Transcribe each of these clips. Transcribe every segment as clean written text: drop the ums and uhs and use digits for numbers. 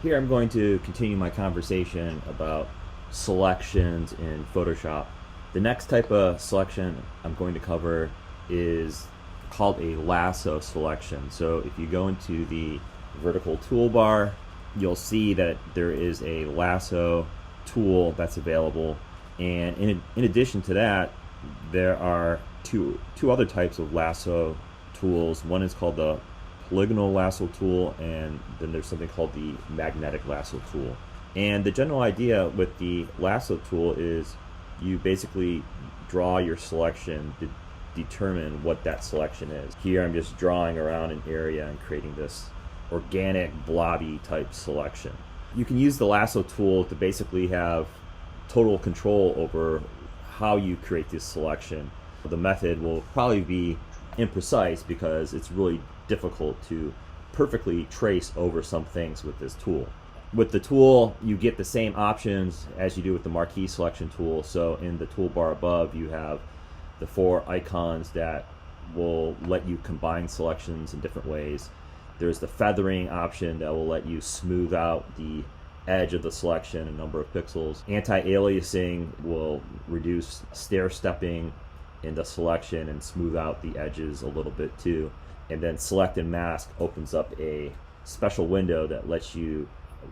Here I'm going to continue my conversation about selections in Photoshop. The next type of selection I'm going to cover is called a lasso selection. So if you go into the vertical toolbar, you'll see that there is a lasso tool that's available. And in addition to that, there are two other types of lasso tools. One is called the Polygonal Lasso tool, and then there's something called the Magnetic Lasso tool. And the general idea with the lasso tool is you basically draw your selection to determine what that selection is. Here I'm just drawing around an area and creating this organic blobby type selection. You can use the lasso tool to basically have total control over how you create this selection. The method will probably be imprecise because it's really difficult to perfectly trace over some things with this tool. With the tool, you get the same options as you do with the marquee selection tool. So in the toolbar above, you have the 4 icons that will let you combine selections in different ways. There's the feathering option that will let you smooth out the edge of the selection a number of pixels. Anti-aliasing will reduce stair-stepping in the selection and smooth out the edges a little bit too. And then select and mask opens up a special window that lets you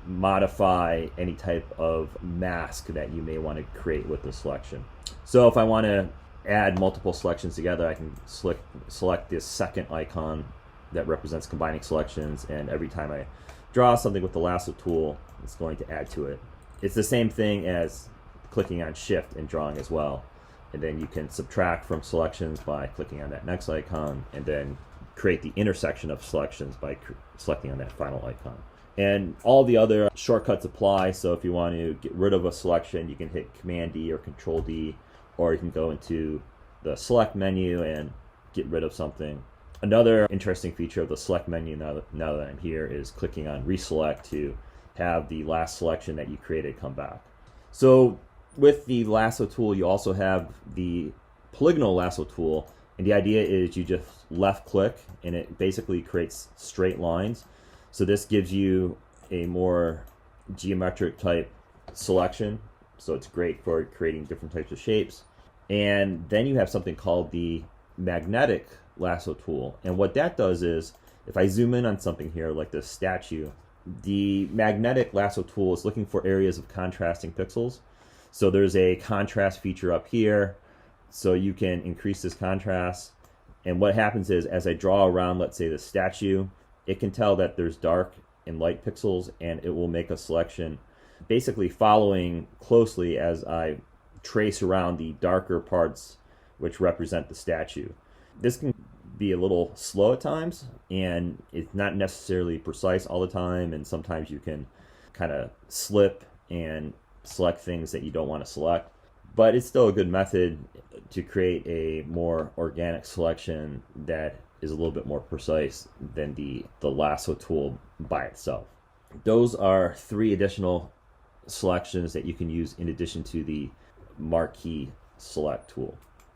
modify any type of mask that you may want to create with the selection. So if I want to add multiple selections together, I can select this second icon that represents combining selections, and every time I draw something with the lasso tool, it's going to add to it. It's the same thing as clicking on shift and drawing as well. And then you can subtract from selections by clicking on that next icon, and then create the intersection of selections by selecting on that final icon. And all the other shortcuts apply. So if you want to get rid of a selection, you can hit Command D or Control D, or you can go into the select menu and get rid of something. Another interesting feature of the select menu now that I'm here is clicking on reselect to have the last selection that you created come back. So with the lasso tool, you also have the polygonal lasso tool, and the idea is you just left click and it basically creates straight lines. So this gives you a more geometric type selection, so it's great for creating different types of shapes. And then you have something called the magnetic lasso tool, and what that does is, if I zoom in on something here like this statue, the magnetic lasso tool is looking for areas of contrasting pixels. So there's a contrast feature up here, so you can increase this contrast. And what happens is, as I draw around, let's say the statue, it can tell that there's dark and light pixels, and it will make a selection basically following closely as I trace around the darker parts which represent the statue. This can be a little slow at times, and it's not necessarily precise all the time, and sometimes you can kind of slip and select things that you don't want to select. But it's still a good method to create a more organic selection that is a little bit more precise than the lasso tool by itself. Those are 3 additional selections that you can use in addition to the marquee select tool.